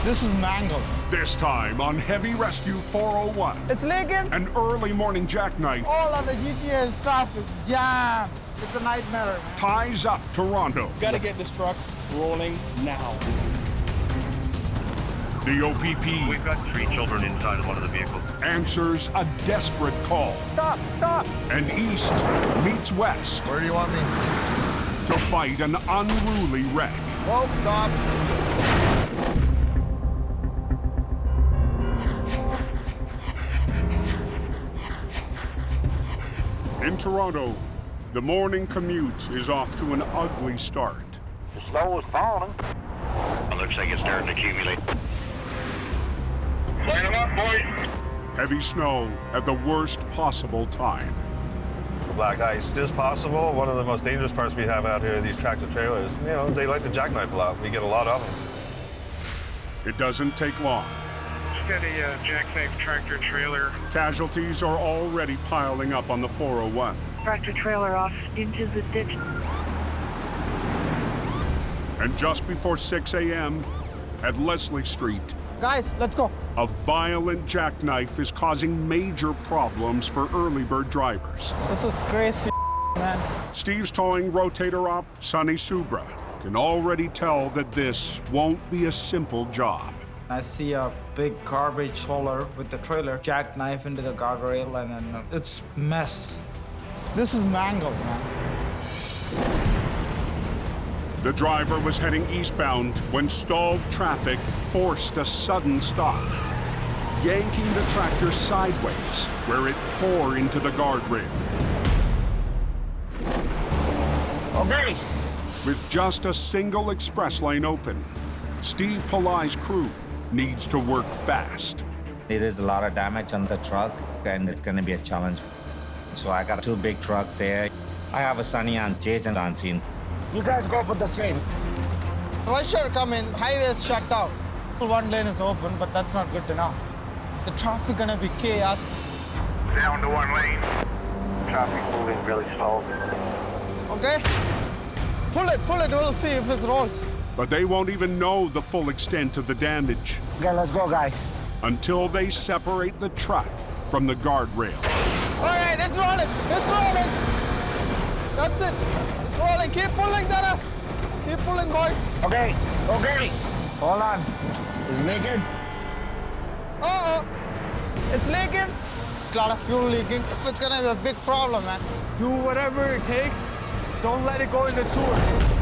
This is mangled. This time on Heavy Rescue 401. It's leaking. An early morning jackknife All of the GTA's traffic jam. It's a nightmare. ties up Toronto. Gotta get this truck rolling now. The OPP We've got 3 children inside of one of the vehicles. answers a desperate call. Stop, stop. And East meets West Where do you want me? to fight an unruly wreck. Whoa, stop. In Toronto, the morning commute is off to an ugly start. The snow is falling. It looks like it's starting to accumulate. Line them up, boys. Heavy snow at the worst possible time. Black ice is possible. One of the most dangerous parts we have out here, these tractor trailers, you know, they like to jackknife a lot. We get a lot of them. It doesn't take long. Steady jackknife tractor trailer. Casualties are already piling up on the 401. Tractor trailer off into the ditch. And just before 6 a.m. at Leslie Street, Guys, let's go. a violent jackknife is causing major problems for early bird drivers. This is crazy, man. Steve's towing rotator op, Sonny Subra, can already tell that this won't be a simple job. I see a big garbage hauler with the trailer jackknife into the guardrail, and then it's mess. This is mangled, man. The driver was heading eastbound when stalled traffic forced a sudden stop, yanking the tractor sideways where it tore into the guardrail. Okay. With just a single express lane open, Steve Pillai's crew needs to work fast. There is a lot of damage on the truck, and it's gonna be a challenge. So I got 2 big trucks there. I have a Sonny and Jason on scene. You guys go put the chain. Rusher coming, highway is shut down. One lane is open, but that's not good enough. The traffic gonna be chaos. Down to 1 lane. Traffic moving really slow. Okay? Pull it, we'll see if it rolls. But they won't even know the full extent of the damage Okay, let's go, guys. until they separate the truck from the guardrail. All right, it's rolling, it's rolling. That's it, it's rolling. Keep pulling, Dennis. Keep pulling, boys. Okay, okay. Hold on. Is it leaking? Uh-oh, it's leaking. It's a lot of fuel leaking. It's gonna be a big problem, man. Do whatever it takes. Don't let it go in the sewer.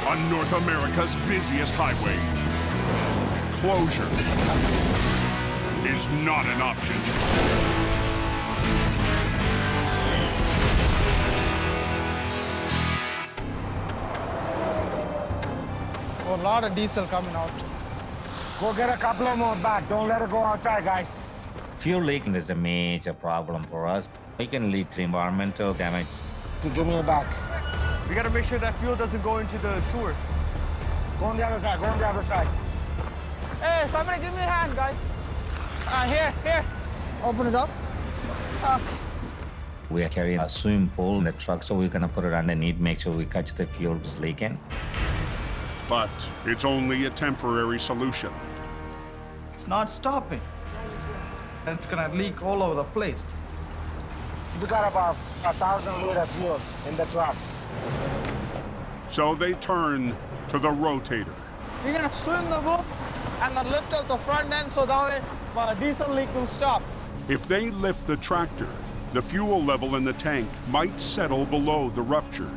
On North America's busiest highway, closure is not an option. Oh, a lot of diesel coming out. Go get a couple of more back. Don't let it go outside, guys. Fuel leaking is a major problem for us. It can lead to environmental damage. Give me a back. We gotta make sure that fuel doesn't go into the sewer. Go on the other side, go on the other side. Hey, somebody give me a hand, guys. Here. Open it up. We are carrying a swimming pool in the truck, so we're gonna put it underneath, make sure we catch the fuel that's leaking. But it's only a temporary solution. It's not stopping. It's gonna leak all over the place. We got about 1,000 liters of fuel in the truck. So they turn to the rotator. We're gonna swing the hook and then lift up the front end so that way the diesel leak will stop. If they lift the tractor, the fuel level in the tank might settle below the rupture.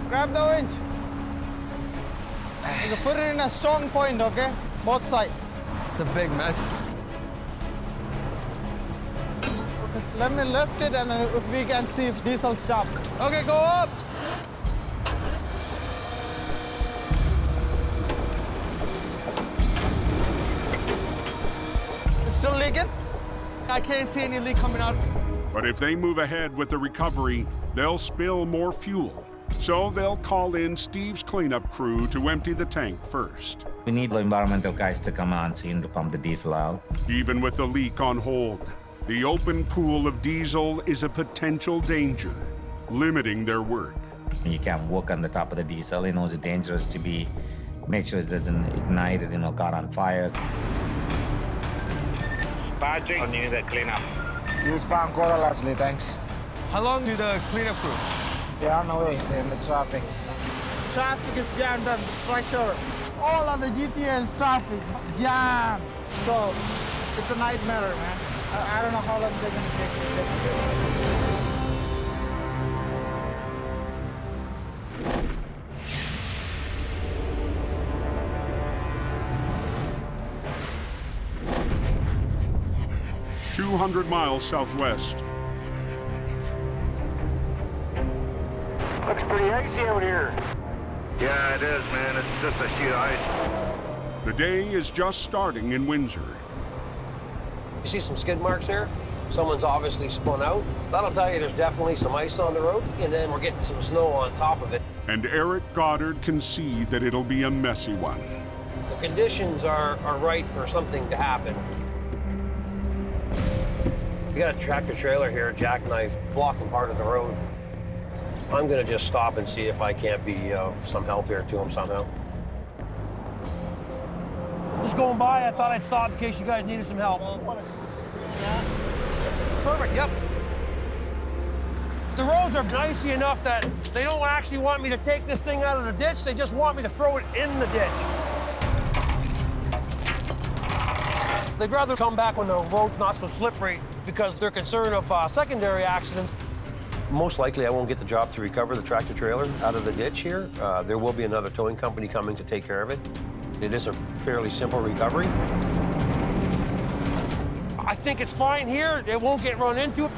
Grab the winch. You can put it in a strong point, okay? Both sides. It's a big mess. Okay, let me lift it and then if we can see if diesel stops. Okay, go up. It's still leaking? I can't see any leak coming out. But if they move ahead with the recovery, they'll spill more fuel. So they'll call in Steve's cleanup crew to empty the tank first. We need the environmental guys to come on scene to pump the diesel out. Even with the leak on hold, the open pool of diesel is a potential danger, limiting their work. You can't walk on the top of the diesel. You know, it's dangerous to be Make sure it doesn't ignite it, got on fire. Badging. I need that cleanup. Eastbound quarter, Leslie, thanks. How long do the cleanup crew? They're on the way, they're in the traffic. Traffic is jammed on the structure. All of the GTN's traffic is jammed. So, it's a nightmare, man. I don't know how long they're gonna take to get here. "200 miles southwest. Looks pretty icy out here. Yeah, it is, man. It's just a sheet of ice. The day is just starting in Windsor. You see some skid marks here? Someone's obviously spun out. That'll tell you there's definitely some ice on the road, and then we're getting some snow on top of it. And Eric Goddard can see that it'll be a messy one. The conditions are right for something to happen. We got a tractor trailer here, a jackknife, blocking part of the road. I'm gonna just stop and see if I can't be of some help here to him somehow. Just going by, I thought I'd stop in case you guys needed some help. Perfect, yep. The roads are icy enough that they don't actually want me to take this thing out of the ditch, they just want me to throw it in the ditch. They'd rather come back when the road's not so slippery because they're concerned of secondary accidents. Most likely I won't get the job to recover the tractor trailer out of the ditch here. There will be another towing company coming to take care of it. It is a fairly simple recovery. I think it's fine here. It won't get run into.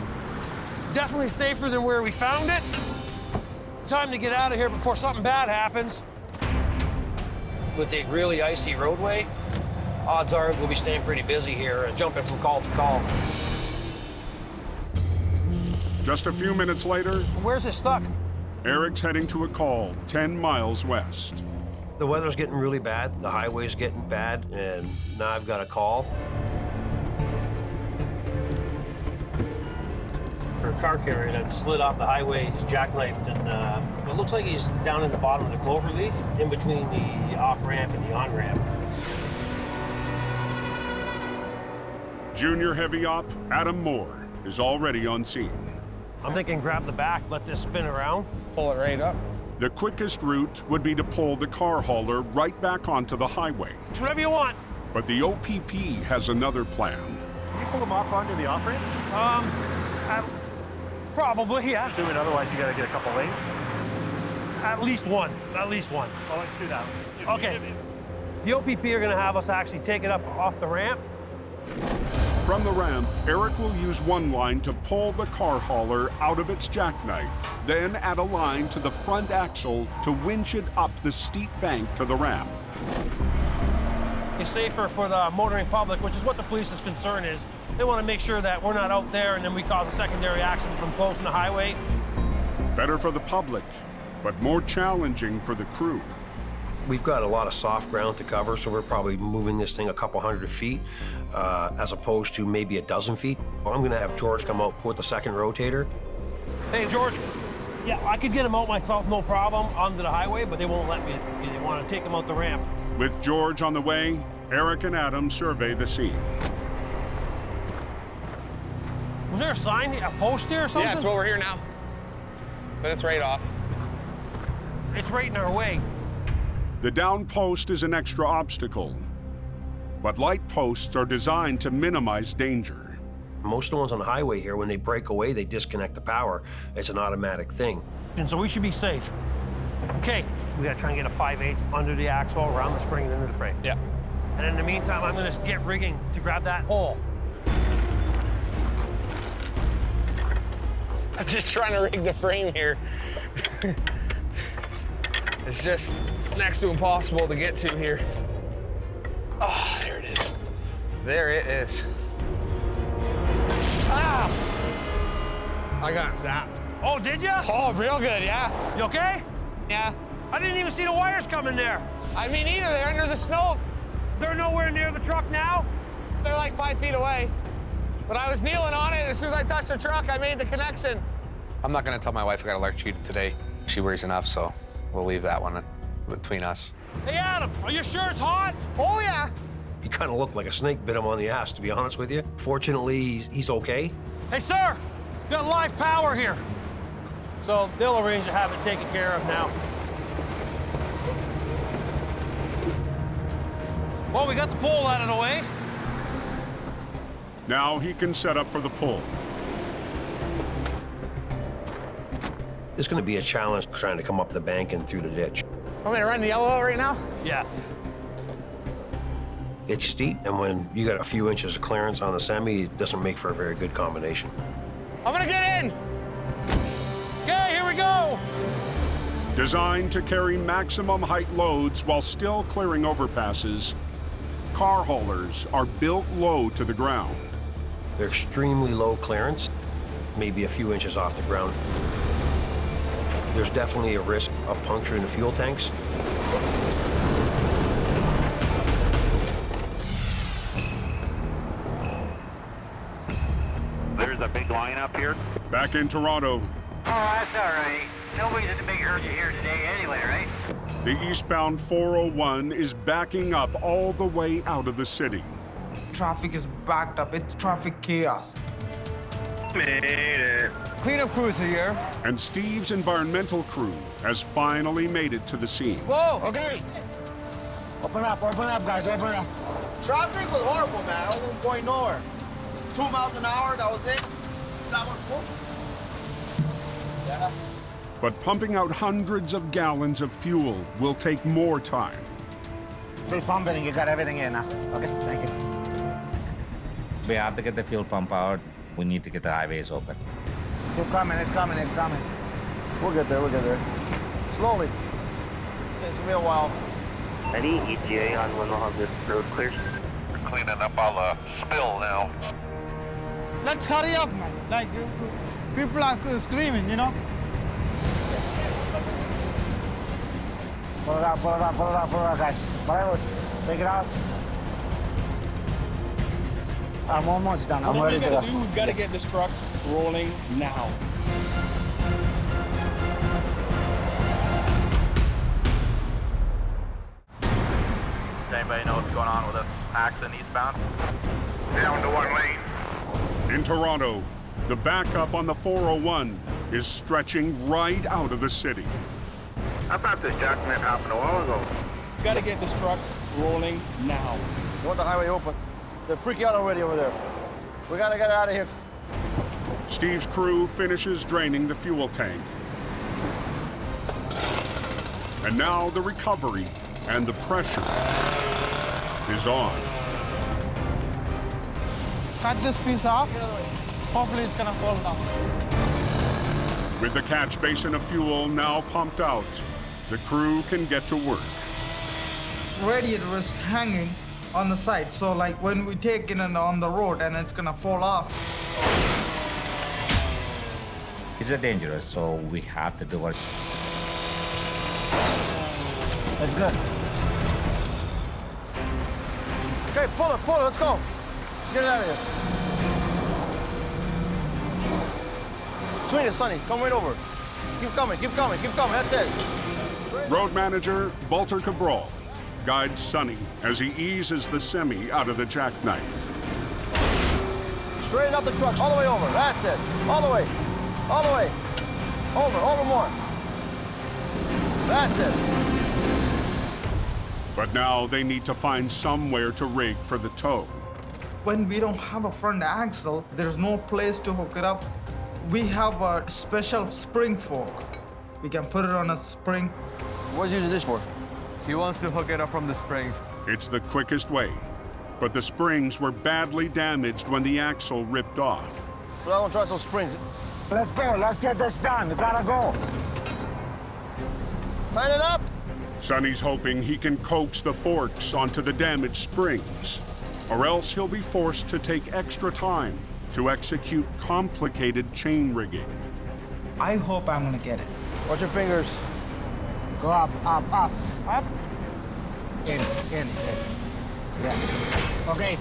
Definitely safer than where we found it. Time to get out of here before something bad happens. With the really icy roadway, odds are we'll be staying pretty busy here and jumping from call to call. Just a few minutes later, Where's it stuck? Eric's heading to a call 10 miles west. The weather's getting really bad, the highway's getting bad, and now I've got a call. For a car carrier that slid off the highway, he's jackknifed, and it looks like he's down in the bottom of the clover leaf, in between the off-ramp and the on-ramp. Junior heavy op Adam Moore is already on scene. I'm thinking grab the back, let this spin around. Pull it right up. The quickest route would be to pull the car hauler right back onto the highway. It's whatever you want. But the OPP has another plan. Can you pull them off onto the off-ramp? Probably, yeah. Assuming otherwise you gotta get a couple lanes? At least one, at least one. Well, let's do that. Okay. The OPP are gonna have us actually take it up off the ramp. From the ramp, Eric will use one line to pull the car hauler out of its jackknife, then add a line to the front axle to winch it up the steep bank to the ramp. It's safer for the motoring public, which is what the police's concern is. They want to make sure that we're not out there and then we cause a secondary accident from closing the highway. Better for the public, but more challenging for the crew. We've got a lot of soft ground to cover, so we're probably moving this thing a couple hundred feet, as opposed to maybe a dozen feet. I'm gonna have George come out with the second rotator. Hey, George. Yeah, I could get him out myself, no problem, onto the highway, but they won't let me. They want to take him out the ramp. With George on the way, Eric and Adam survey the scene. Was there a sign, a post here or something? Yeah, that's what we're here now. But it's right off. It's right in our way. The down post is an extra obstacle, but light posts are designed to minimize danger. Most of the ones on the highway here, when they break away, they disconnect the power. It's an automatic thing. And so we should be safe. Okay, we gotta try and get a 5/8 under the axle, around the spring, and into the frame. Yeah. And in the meantime, I'm gonna get rigging to grab that pole. I'm just trying to rig the frame here. It's just next to impossible to get to here. Oh, there it is. There it is. Ah! I got zapped. Oh, did ya? Oh, real good, yeah. You okay? Yeah. I didn't even see the wires coming there. I mean, either they're under the snow. They're nowhere near the truck now? They're like 5 feet away. But I was kneeling on it, and as soon as I touched the truck, I made the connection. I'm not gonna tell my wife I got electrocuted today. She worries enough, so we'll leave that one between us. Hey, Adam, are you sure it's hot? Oh, yeah. He kind of looked like a snake bit him on the ass, to be honest with you. Fortunately, he's okay. Hey, sir, we got live power here. So they'll arrange to have it taken care of now. Well, we got the pole out of the way. Now he can set up for the pull. It's going to be a challenge trying to come up the bank and through the ditch. I'm gonna run the yellow right now? Yeah. It's steep, and when you got a few inches of clearance on the semi, it doesn't make for a very good combination. I'm gonna get in. Okay, here we go. Designed to carry maximum height loads while still clearing overpasses, car haulers are built low to the ground. They're extremely low clearance, maybe a few inches off the ground. There's definitely a risk of puncturing the fuel tanks. There's a big line up here. Back in Toronto, Oh, that's all right. Nobody's in a big hurry here today anyway, right? the eastbound 401 is backing up all the way out of the city. Traffic is backed up. It's traffic chaos. Made it. Cleanup crews here. And Steve's environmental crew has finally made it to the scene. Whoa! Okay. Open up, guys, open up. Traffic was horrible, man. I wasn't going nowhere. 2 miles an hour, that was it. That was full. Yeah. But pumping out hundreds of gallons of fuel will take more time. Fuel pumping, you got everything in now. Okay, thank you. We have to get the fuel pump out. We need to get the highways open. It's coming, it's coming, it's coming. We'll get there, we'll get there. Slowly. It's gonna be a while. Any ETA on when we'll have this road cleared? We're cleaning up all the spill now. Let's hurry up, man. Like, people are screaming, you know? Pull it out, pull it out, pull it out, pull it out, guys. Plywood, take it out. I'm almost done. I'm ready to go. We've got to get this truck rolling now. Does anybody know what's going on with the accident eastbound? Down to 1 lane. In Toronto, the backup on the 401 is stretching right out of the city. I thought this jackknife happened a while ago. We've got to get this truck rolling now. You want the highway open? They're freaking out already over there. We gotta get out of here. Steve's crew finishes draining the fuel tank. And now the recovery and the pressure is on. Cut this piece off. Hopefully it's gonna fall down. With the catch basin of fuel now pumped out, the crew can get to work. Radiator is hanging on the side, so like when we take it on the road and it's gonna fall off. It's dangerous, so we have to do what. It's good. Okay, pull it, let's go. Let's get it out of here. Swing it, Sonny, come right over. Keep coming, that's it. Road manager Walter Cabral guides Sonny as he eases the semi out of the jackknife. Straighten up the truck, all the way over, that's it. All the way. Over more. That's it. But now they need to find somewhere to rig for the tow. When we don't have a front axle, there's no place to hook it up. We have a special spring fork. We can put it on a spring. What's using this for? He wants to hook it up from the springs. It's the quickest way, but the springs were badly damaged when the axle ripped off. But I want to try some springs. Let's go, let's get this done. We gotta go. Tighten it up. Sonny's hoping he can coax the forks onto the damaged springs, or else he'll be forced to take extra time to execute complicated chain rigging. I hope I'm gonna get it. Watch your fingers. Go up. Up. In. Yeah. Okay.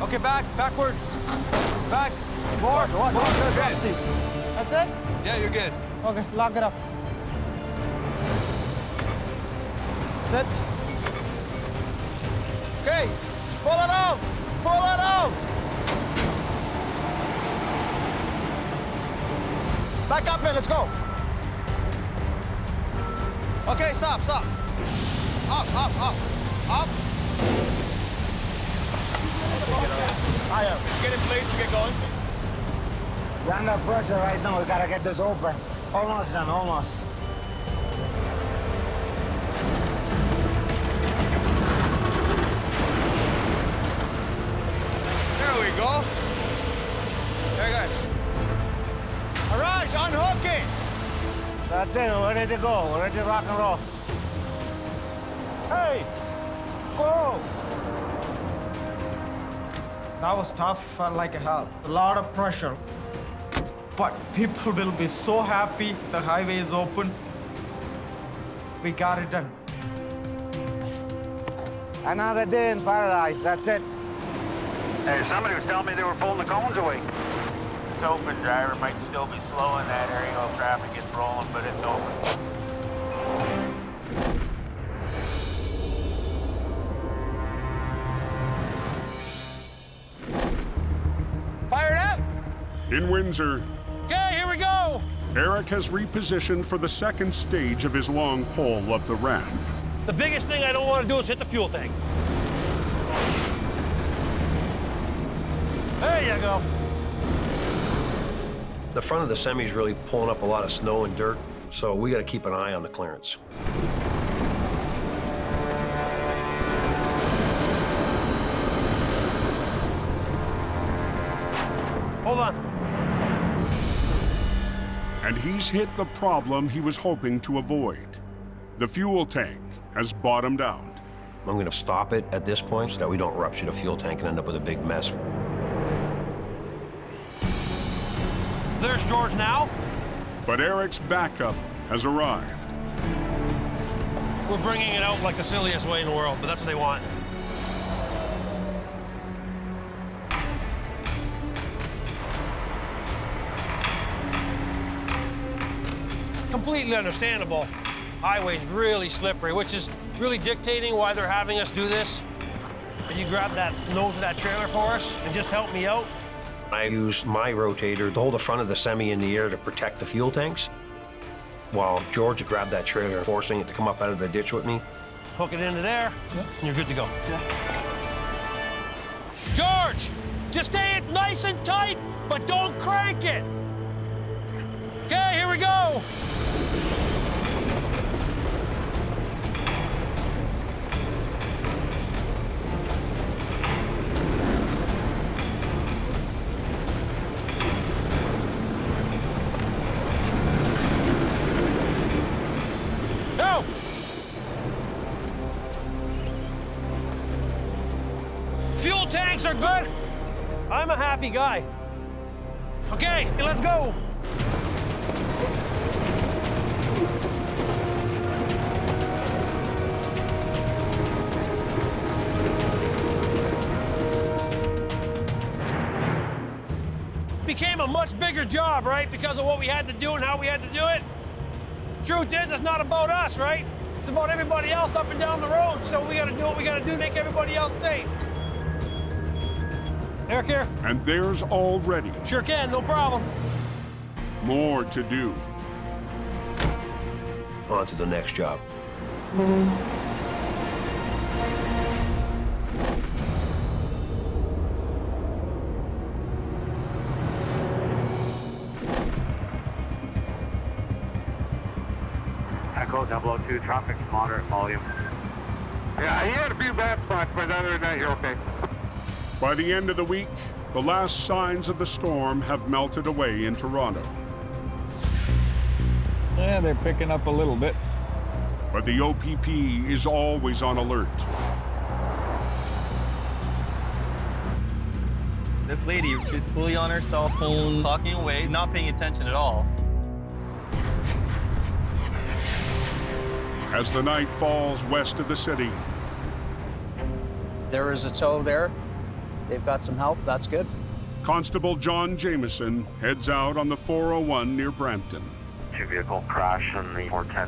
Okay, backwards. Back. More. That's it? Yeah, you're good. Okay, lock it up. That's it. Okay, pull it out! Pull it out! Back up, man, let's go. Okay, stop, stop. Up, up, up, up. Higher. Get in place to get going. We're under pressure right now. We gotta get this open. Almost done, almost. There we go. Very good. Araj, unhook it. That's it. We're ready to go. We're ready to rock and roll. Hey! Go! That was tough, felt like hell. A lot of pressure. But people will be so happy the highway is open. We got it done. Another day in paradise. That's it. Hey, somebody was telling me they were pulling the cones away. It's open. Driver might still be slow in that area while traffic gets rolling, but it's open. Fire it up! In Windsor, Okay, here we go. Eric has repositioned for the second stage of his long pull up the ramp. The biggest thing I don't want to do is hit the fuel tank. There you go. The front of the semi is really pulling up a lot of snow and dirt, so we got to keep an eye on the clearance. Hold on. And he's hit the problem he was hoping to avoid. The fuel tank has bottomed out. I'm going to stop it at this point so that we don't rupture the fuel tank and end up with a big mess. There's George now. But Eric's backup has arrived. We're bringing it out like the silliest way in the world, but that's what they want. Completely understandable. Highway's really slippery, which is really dictating why they're having us do this. Can you grab that nose of that trailer for us and just help me out? I use my rotator to hold the front of the semi in the air to protect the fuel tanks, while George grabbed that trailer, forcing it to come up out of the ditch with me. Hook it into there, and you're good to go. George, just stay it nice and tight, but don't crank it. Okay, here we go. Go. Fuel tanks are good. I'm a happy guy. Okay, let's go. Became a much bigger job, right? Because of what we had to do and how we had to do it. Truth is, it's not about us, right? It's about everybody else up and down the road. So we gotta do what we gotta do to make everybody else safe. Eric here. And there's already Sure can, no problem. more to do. On to the next job. Echo 002, traffic moderate volume. Yeah, he had a few bad spots, but other than that, you're okay. By the end of the week, the last signs of the storm have melted away in Toronto. Yeah, they're picking up a little bit. But the OPP is always on alert. This lady, she's fully on her cell phone, talking away, not paying attention at all. As the night falls west of the city, There is a tow there. They've got some help. That's good. Constable John Jameson heads out on the 401 near Brampton. Two-vehicle crash in the 410.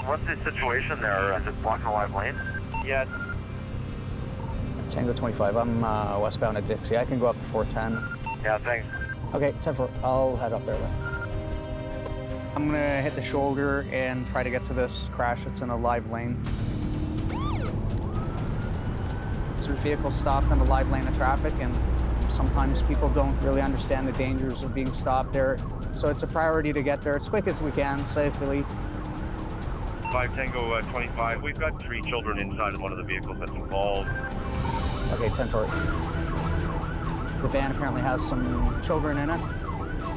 What's the situation there? Is it blocking a live lane? Yeah. Tango 25, I'm westbound at Dixie. I can go up to 410. Yeah, thanks. Okay, 10-4, I'll head up there then. I'm gonna hit the shoulder and try to get to this crash. It's in a live lane. There's vehicles stopped in a live lane of traffic, and sometimes people don't really understand the dangers of being stopped there. So it's a priority to get there as quick as we can, safely. 5 Tango 25, we've got 3 children inside of one of the vehicles that's involved. Okay, 10-4. The van apparently has some children in it.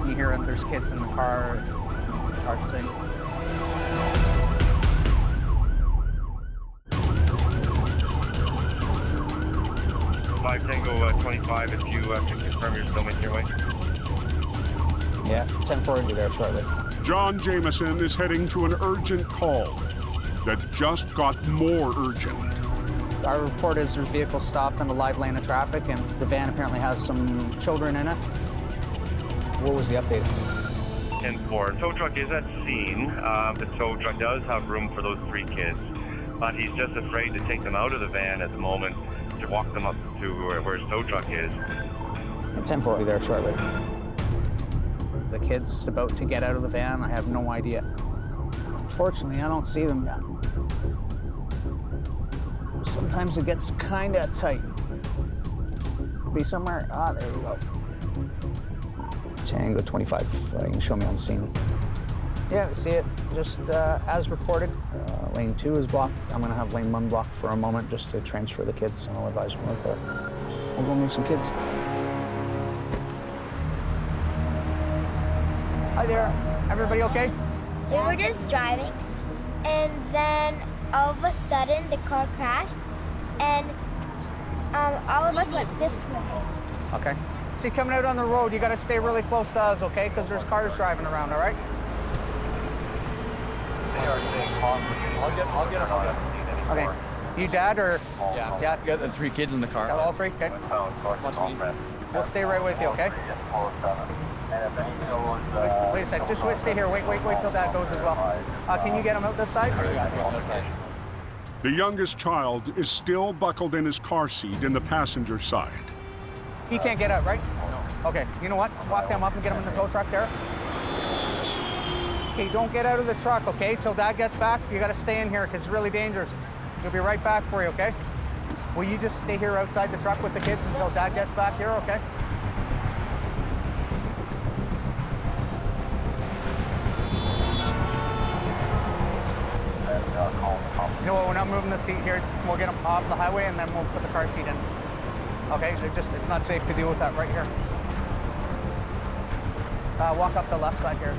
You hear there's kids in the car, car sings. 5 Tango 25, if you can confirm you're still making your way. Yeah, 10-4 will be there shortly. John Jameson is heading to an urgent call that just got more urgent. Our report is there's vehicles stopped in a live lane of traffic, and the van apparently has some children in it. What was the update? 10-4. Tow truck is at scene. The tow truck does have room for those 3 kids, but he's just afraid to take them out of the van at the moment to walk them up to where his tow truck is. 10-4 will be there shortly. The kid's about to get out of the van. I have no idea. Unfortunately, I don't see them yet. Sometimes it gets kind of tight. Be somewhere. Ah, there we go. Tango 25. You can show me on scene. Yeah, see it. Just as reported. Lane 2 is blocked. I'm going to have lane 1 blocked for a moment just to transfer the kids, and I'll advise them right there. We'll go move some kids. Hi there. Everybody okay? We were just driving, and then all of a sudden the car crashed, and all of us went this way. Okay. See, coming out on the road, you got to stay really close to us, okay? Because there's cars driving around, all right? I'll get him. Okay. You dad or? Yeah. Yeah. You got the 3 kids in the car. Got all 3? Okay. We'll stay right with you, okay? Wait a sec. Just stay here. Wait till Dad goes as well. Can you get him out this side? The youngest child is still buckled in his car seat in the passenger side. He can't get out, right? No. Okay. You know what? Walk them up and get him in the tow truck there. Okay, don't get out of the truck, okay? Till Dad gets back, you gotta stay in here because it's really dangerous. He'll be right back for you, okay? Will you just stay here outside the truck with the kids until Dad gets back here, okay? You know what, we're not moving the seat here. We'll get them off the highway and then we'll put the car seat in. Okay, it's not safe to deal with that right here. Walk up the left side here.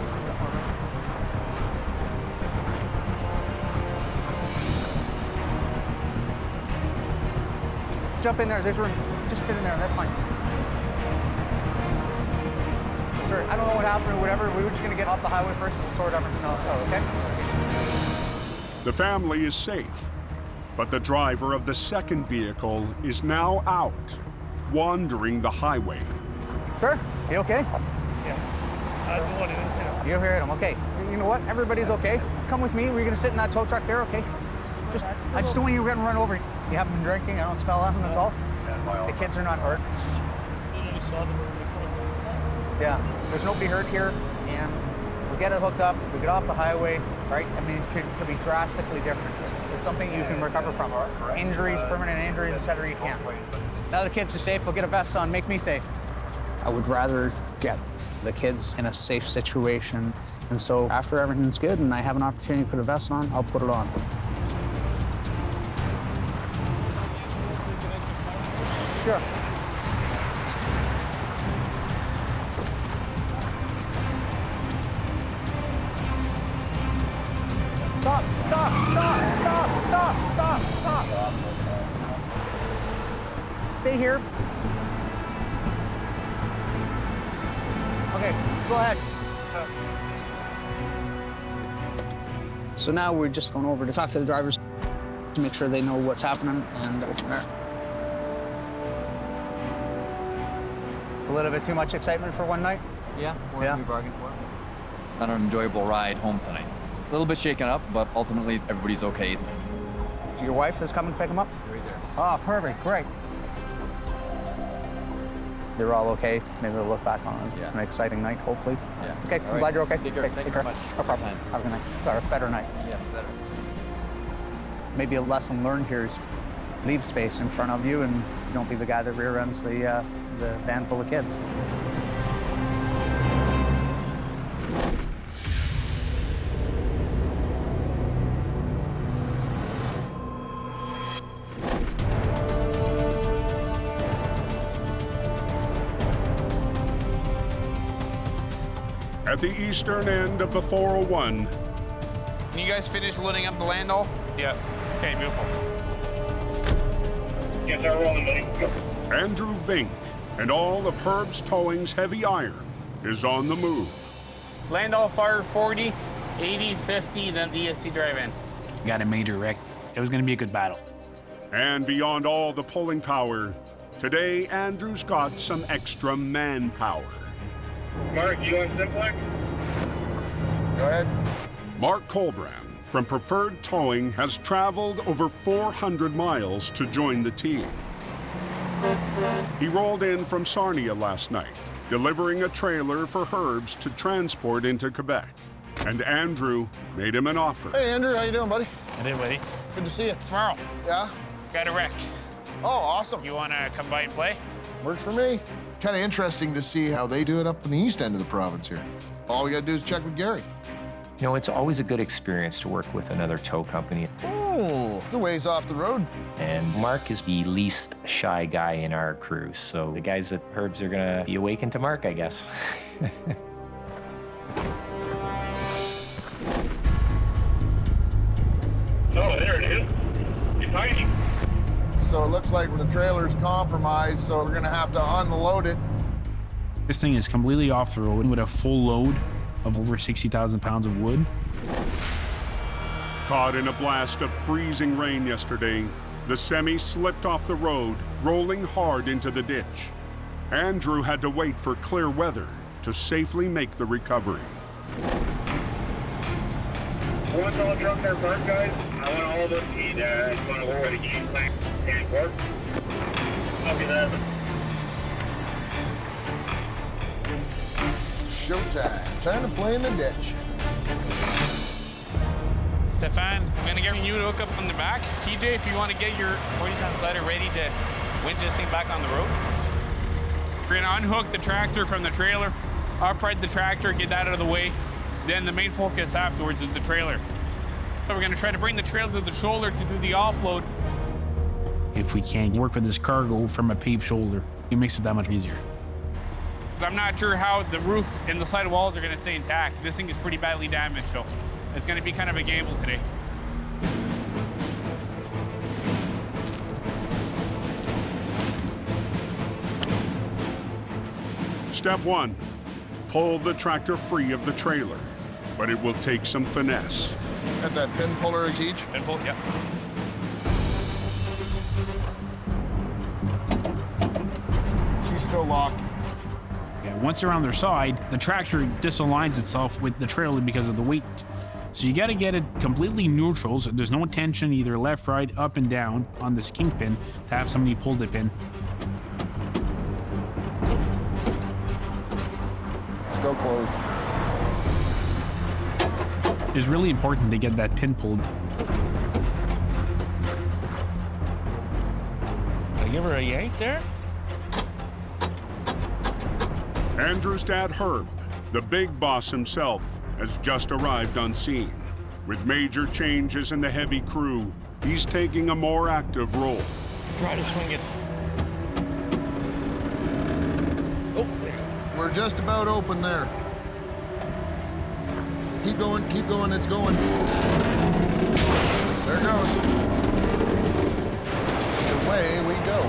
Jump in there, there's room. Just sit in there, that's fine. So, sir, I don't know what happened or whatever. We were just gonna get off the highway first and sort everything out, okay? The family is safe, but the driver of the second vehicle is now out, wandering the highway. Sir, you okay? Yeah. You heard him, okay. You know what, everybody's okay. Come with me, we're gonna sit in that tow truck there, okay? I just don't want you to get run over. You haven't been drinking, I don't smell nothing at all. The kids are not hurt. Yeah, there's nobody hurt here, and we get it hooked up, we get off the highway, right? I mean, it could be drastically different. It's something you can recover from. Injuries, permanent injuries, etc. you can't. Now the kids are safe, we'll get a vest on, make me safe. I would rather get the kids in a safe situation, and so after everything's good and I have an opportunity to put a vest on, I'll put it on. Sure. Stop, stop, stop, stop, stop, stop, stop. Stay here. Okay, go ahead. So now we're just going over to talk to the drivers to make sure they know what's happening and go from there. A little bit too much excitement for one night? Yeah, what we bargained for. Not an enjoyable ride home tonight. A little bit shaken up, but ultimately everybody's okay. Your wife is coming to pick him up? Right there. Oh, perfect, great. they were all okay. Maybe they'll look back on it as an exciting night, hopefully. Yeah. Okay, All I'm right. glad you're okay. Take care. Thank you very much. No problem. Have a good night. Or a better night. Yes, better. Maybe a lesson learned here is leave space in front of you and don't be the guy that rear ends the van full of kids. At the eastern end of the 401, You guys finished loading up the land all? Yeah. Okay, beautiful. Get that rolling, buddy. Go. Andrew Vink and all of Herb's Towing's heavy iron is on the move. Land all fire 40, 80, 50, then the ESC drive-in. Got a major wreck. It was going to be a good battle. And beyond all the pulling power, today Andrew's got some extra manpower. Mark, you want simplex? Go ahead. Mark Colbrand from Preferred Towing has traveled over 400 miles to join the team. He rolled in from Sarnia last night, delivering a trailer for Herbs to transport into Quebec. And Andrew made him an offer. Hey, Andrew, how you doing, buddy? I did, buddy. Good to see you. Tomorrow, Yeah? got a wreck. Oh, awesome. You want to come by and play? Works for me. Kind of interesting to see how they do it up in the east end of the province here. All we gotta do is check with Gary. You know, it's always a good experience to work with another tow company. Oh, it's a ways off the road. And Mark is the least shy guy in our crew. So the guys at Herbs are gonna be awakened to Mark, I guess. Oh, there it is. It's tiny. So it looks like the trailer's compromised, so we're gonna have to unload it. This thing is completely off the road with a full load of over 60,000 pounds of wood. Caught in a blast of freezing rain yesterday, the semi slipped off the road, rolling hard into the ditch. Andrew had to wait for clear weather to safely make the recovery. Once all drunk there, park guys, I want all of us to eat going over the game plan and work. Copy that. Showtime. Time to play in the ditch. Stefan, I'm going to get you to hook up on the back. TJ, if you want to get your 40-ton slider ready to winch this thing back on the road. We're going to unhook the tractor from the trailer, upright the tractor, get that out of the way. Then the main focus afterwards is the trailer. So we're going to try to bring the trailer to the shoulder to do the offload. If we can work with this cargo from a paved shoulder, it makes it that much easier. I'm not sure how the roof and the side walls are going to stay intact. This thing is pretty badly damaged, so it's going to be kind of a gamble today. Step 1, pull the tractor free of the trailer, but it will take some finesse. Got that pin puller to teach? Pin pull, yeah. She's still locked. Yeah, once they're on their side, the tractor disaligns itself with the trailer because of the weight. So you got to get it completely neutral, so there's no tension either left, right, up, and down on this kingpin to have somebody pull the pin. Still closed. It's really important to get that pin pulled. Did I give her a yank there? Andrew's dad, Herb, the big boss himself, has just arrived on scene. With major changes in the heavy crew, he's taking a more active role. Try to swing it. Oh, we're just about open there. Keep going, it's going. There it goes. Away we go.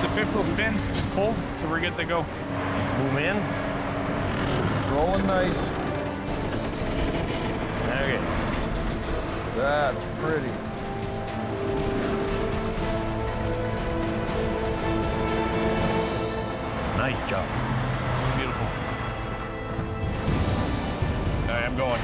The fifth wheel spin is pulled, so we're good to go. Move in. Rolling nice. Okay. That's pretty. Nice job. Beautiful. All right, I'm going.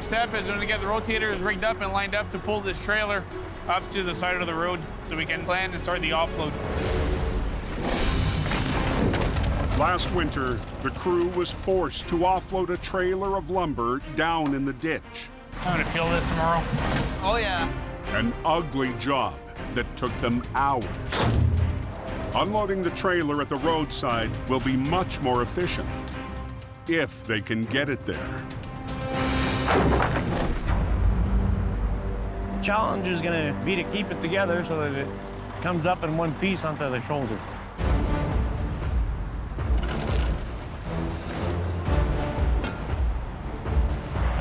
next step is when we get the rotators rigged up and lined up to pull this trailer up to the side of the road so we can plan and start the offload. Last winter, the crew was forced to offload a trailer of lumber down in the ditch. I'm gonna feel this tomorrow. Oh, yeah. An ugly job that took them hours. Unloading the trailer at the roadside will be much more efficient, if they can get it there. The challenge is gonna be to keep it together so that it comes up in one piece onto the shoulder.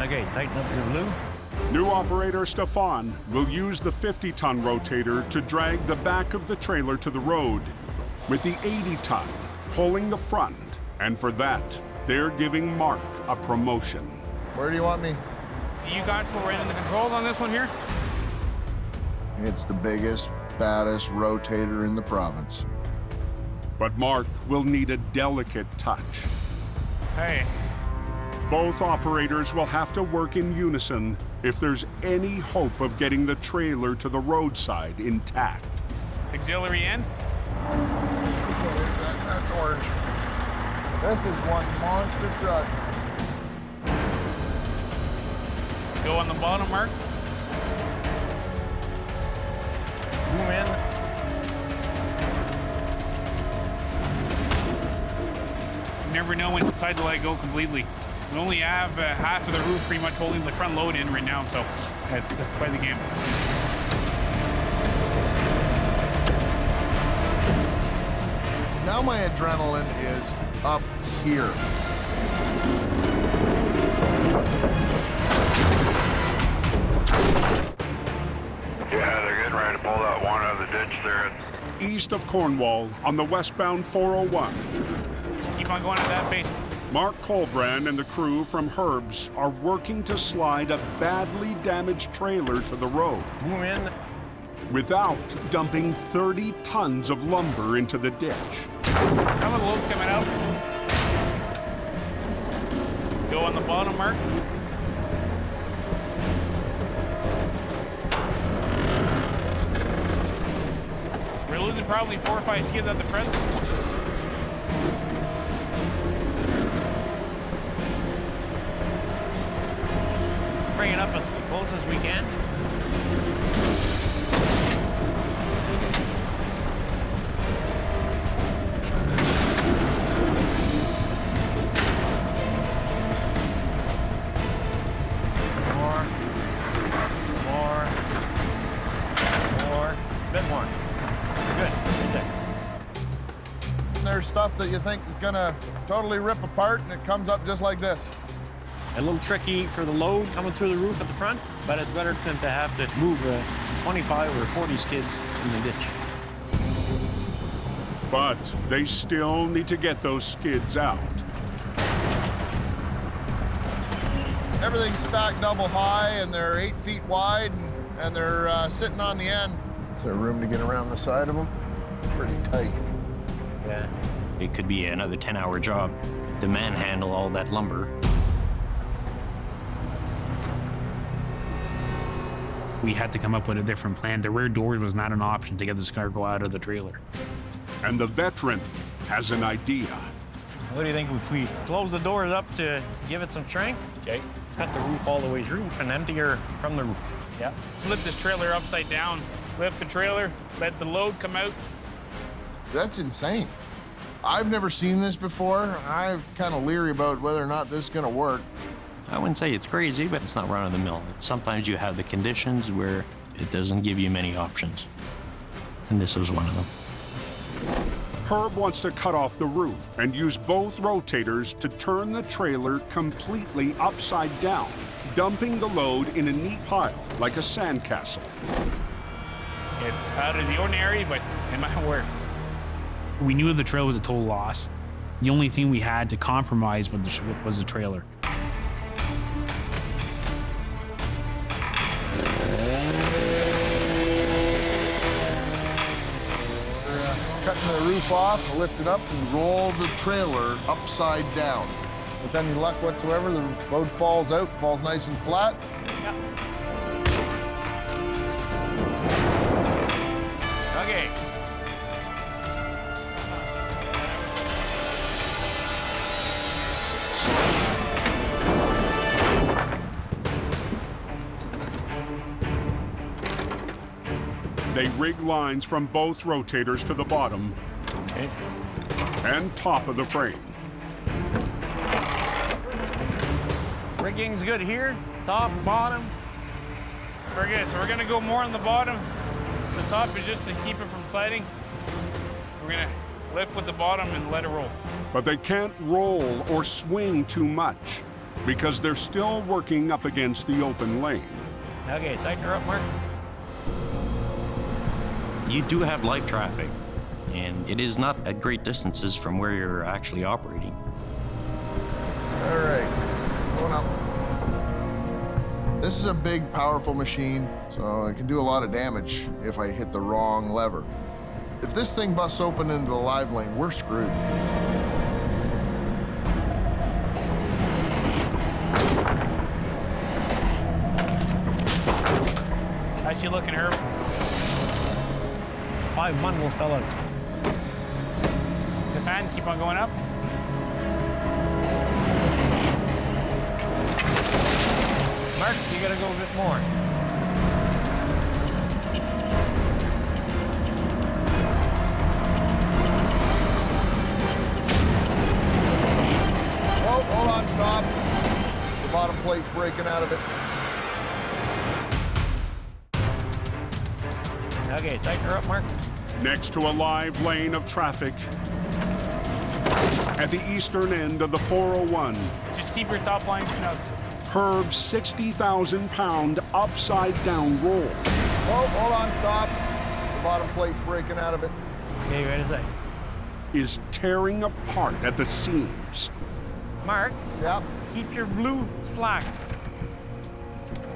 Okay, tighten up your glue. New operator Stefan will use the 50-ton rotator to drag the back of the trailer to the road, with the 80-ton pulling the front. And for that, they're giving Mark a promotion. Where do you want me? Are you comfortable running the controls on this one here? It's the biggest, baddest rotator in the province. But Mark will need a delicate touch. Hey. Both operators will have to work in unison if there's any hope of getting the trailer to the roadside intact. Auxiliary end? Which one is that? That's orange. This is one monster truck. Go on the bottom, Mark. Boom in. You never know when to decide to let it go completely. We only have half of the roof pretty much holding the front load in right now, so it's quite the game. Now my adrenaline is up here. Yeah, they're getting ready to pull that one out of the ditch there. East of Cornwall on the westbound 401. Just keep on going at that pace. Mark Colbrand and the crew from Herbs are working to slide a badly damaged trailer to the road. Boom in. Without dumping 30 tons of lumber into the ditch. Some of the load's coming out. Go on the bottom, Mark. We're losing probably 4 or 5 skids at the front. Bring it up as close as we can. Bit more. Good. Right there. There's stuff that you think is gonna totally rip apart, and it comes up just like this. A little tricky for the load coming through the roof at the front, but it's better than to have to move 25 or 40 skids in the ditch. But they still need to get those skids out. Everything's stacked double high, and they're 8 feet wide, and they're sitting on the end. Is there room to get around the side of them? Pretty tight. Yeah. It could be another 10-hour job to manhandle all that lumber. We had to come up with a different plan. The rear doors was not an option to get this cargo out of the trailer. And the veteran has an idea. What do you think if we close the doors up to give it some strength? Okay. Cut the roof all the way through and empty her from the roof. Yeah. Flip this trailer upside down. Lift the trailer, let the load come out. That's insane. I've never seen this before. I'm kind of leery about whether or not this is gonna work. I wouldn't say it's crazy, but it's not run-of-the-mill. Sometimes you have the conditions where it doesn't give you many options. And this was one of them. Herb wants to cut off the roof and use both rotators to turn the trailer completely upside down, dumping the load in a neat pile like a sandcastle. It's out of the ordinary, but it might work. We knew the trailer was a total loss. The only thing we had to compromise was the trailer. Cutting the roof off, lift it up, and roll the trailer upside down. with any luck whatsoever, the load falls out, falls nice and flat. Yep. Okay. They rig lines from both rotators to the bottom and top of the frame. Rigging's good here, top, bottom. We're good. So we're gonna go more on the bottom. The top is just to keep it from sliding. We're gonna lift with the bottom and let it roll. But they can't roll or swing too much because they're still working up against the open lane. Okay, tighten her up, Mark. You do have live traffic, and it is not at great distances from where you're actually operating. All right, going up. This is a big, powerful machine, so it can do a lot of damage if I hit the wrong lever. If this thing busts open into the live lane, we're screwed. How's she looking, Herb? 5 bundles, fellas. The fan, keep on going up. Mark, you gotta go a bit more. Oh, hold on, stop. The bottom plate's breaking out of it. Okay, tighten her up, Mark. Next to a live lane of traffic at the eastern end of the 401. Just keep your top line snug. Herb's 60,000-pound upside-down roll. Oh, hold on, stop. The bottom plate's breaking out of it. Okay, ready to say. Is tearing apart at the seams. Mark, Yep. keep your blue slack.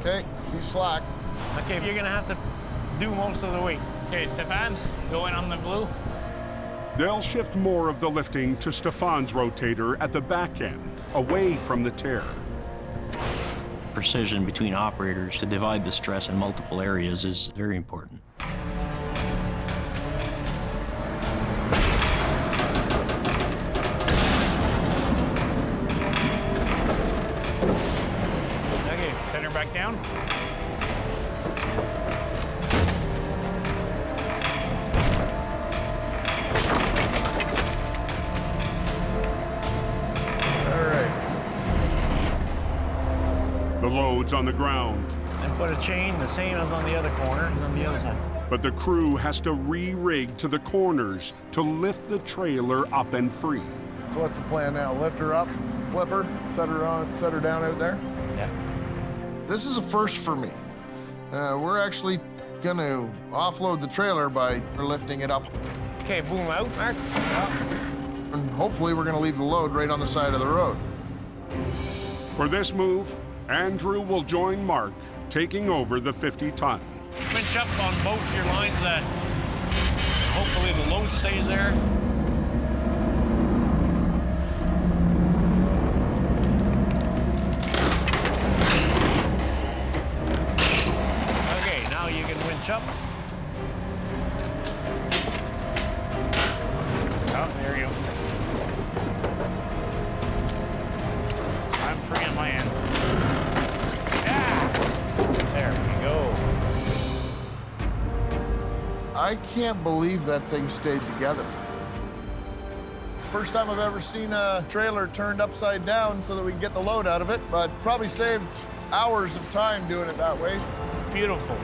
Okay, she's slack. Okay, you're gonna have to do most of the weight. Okay, Stefan, go in on the blue. They'll shift more of the lifting to Stefan's rotator at the back end, away from the tear. Precision between operators to divide the stress in multiple areas is very important. Okay, set her back down. The load's on the ground. And put a chain the same as on the other corner and on the other side. But the crew has to re-rig to the corners to lift the trailer up and free. So what's the plan now? Lift her up, flip her, set her down out there? Yeah. This is a first for me. We're actually gonna offload the trailer by lifting it up. Okay, boom out, Mark. And hopefully we're gonna leave the load right on the side of the road. For this move, Andrew will join Mark, taking over the 50-ton. Winch up on both your lines that hopefully the load stays there. Okay, now you can winch up. Oh, there you go. I'm free on my end. There we go. I can't believe that thing stayed together. First time I've ever seen a trailer turned upside down so that we can get the load out of it, but probably saved hours of time doing it that way. Beautiful.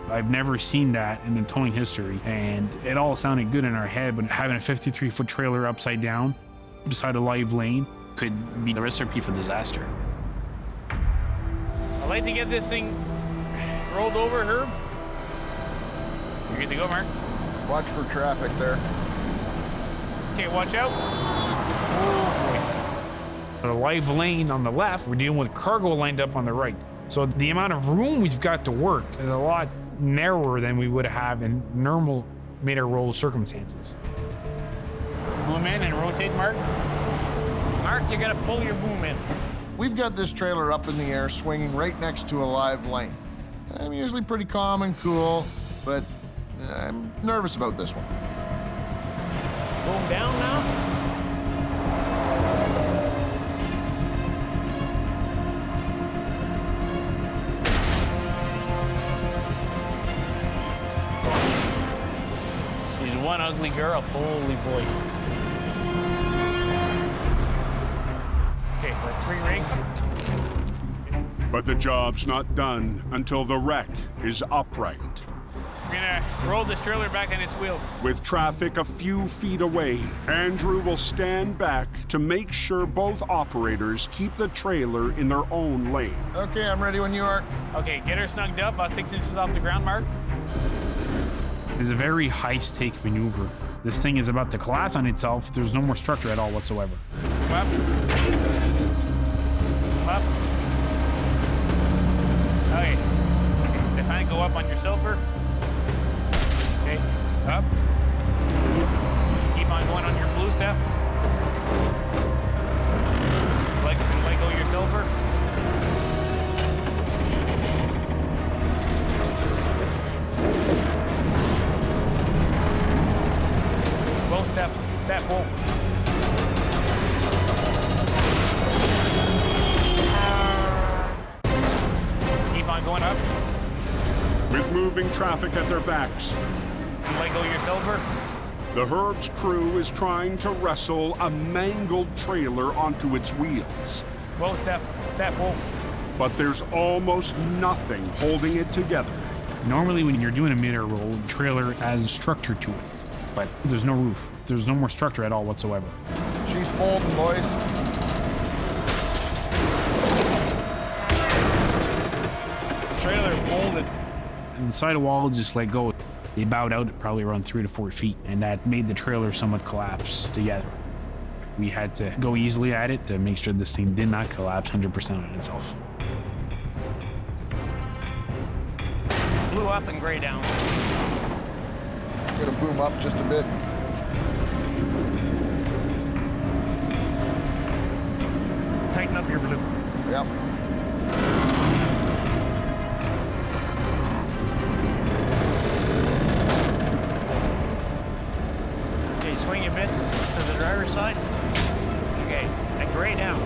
I've never seen that in the towing history, and it all sounded good in our head, but having a 53-foot trailer upside down beside a live lane could be the recipe for disaster. I'd like to get this thing rolled over, Herb. You're good to go, Mark. Watch for traffic there. Okay, watch out. A live lane on the left, we're dealing with cargo lined up on the right. So the amount of room we've got to work is a lot narrower than we would have in normal made-or roll circumstances. Move in and rotate, Mark. Mark, you gotta pull your boom in. We've got this trailer up in the air, swinging right next to a live lane. I'm usually pretty calm and cool, but I'm nervous about this one. Boom down now. She's one ugly girl. Holy boy. Okay, let's re-ring. But the job's not done until the wreck is upright. We're gonna roll this trailer back on its wheels. With traffic a few feet away, Andrew will stand back to make sure both operators keep the trailer in their own lane. Okay, I'm ready when you are. Okay, get her snugged up, about 6 inches off the ground, Mark. It's a very high-stake maneuver. This thing is about to collapse on itself. There's no more structure at all whatsoever. Up. Up. Okay. Okay, Stefan, go up on your silver. Okay, up. Keep on going on your blue, Steph. Let go of your silver. Whoa, Steph. Steph, whoa. Keep on going up. With moving traffic at their backs, Let go of your silver. the Herb's crew is trying to wrestle a mangled trailer onto its wheels. Whoa, Steph. Steph, whoa. But there's almost nothing holding it together. Normally when you're doing a mid-air roll, the trailer has structure to it. But there's no roof. There's no more structure at all whatsoever. She's folding, boys. Trailer folded. And the side wall just let go. They bowed out at probably around 3 to 4 feet, and that made the trailer somewhat collapse together. We had to go easily at it to make sure this thing did not collapse 100% on itself. Blue up and gray down. Gonna boom up just a bit. Tighten up your blue. Yep. Okay, swing a bit to the driver's side. Okay, and gray down.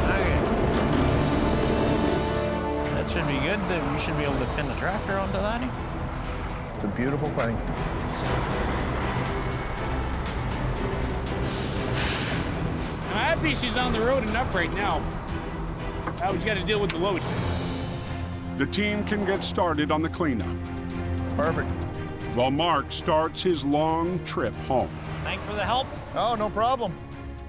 Okay. That should be good. We should be able to pin the tractor onto that. It's a beautiful thing. I'm happy she's on the road and upright now. Now we just got to deal with the load. The team can get started on the cleanup, Perfect. while Mark starts his long trip home. Thanks for the help. Oh, no problem.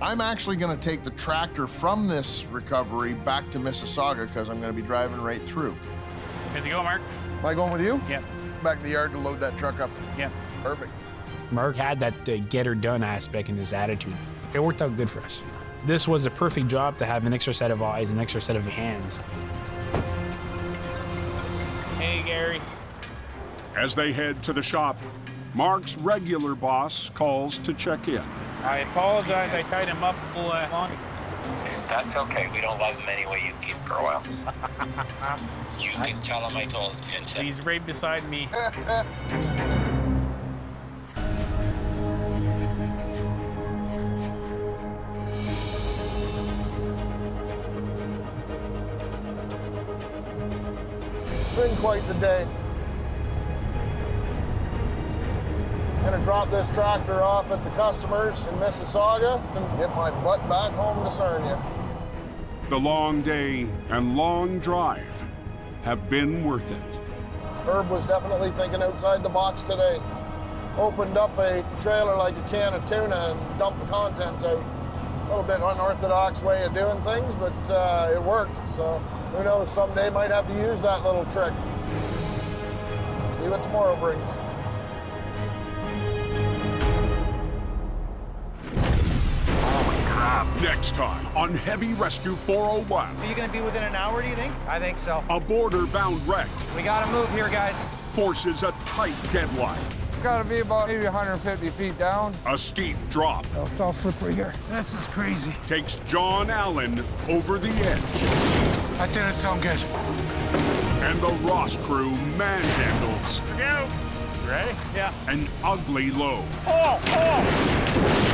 I'm actually gonna take the tractor from this recovery back to Mississauga because I'm gonna be driving right through. Good to go, Mark. Am I going with you? Yep. Back to the yard to load that truck up. Yep. Perfect. Mark had that get her done aspect in his attitude. It worked out good for us. This was a perfect job to have an extra set of eyes, an extra set of hands. Hey, Gary. As they head to the shop, Mark's regular boss calls to check in. I apologize. I tied him up a little long. That's okay. We don't love him anyway. You can keep him for a while. You can tell him I told him. He's right beside me. Been quite the day. Gonna drop this tractor off at the customers in Mississauga and get my butt back home to Sarnia. The long day and long drive have been worth it. Herb was definitely thinking outside the box today. Opened up a trailer like a can of tuna and dumped the contents out. A little bit unorthodox way of doing things, but it worked. So who knows, someday might have to use that little trick. See what tomorrow brings. Next time on Heavy Rescue 401. So you gonna be within an hour, do you think? I think so. A border-bound wreck We gotta move here, guys. forces a tight deadline. It's got to be about maybe 150 feet down. A steep drop Oh, it's all slippery here. This is crazy. takes John Allen over the edge. That didn't sound good. And the Ross crew manhandles Go. You ready? Yeah. an ugly low. Oh!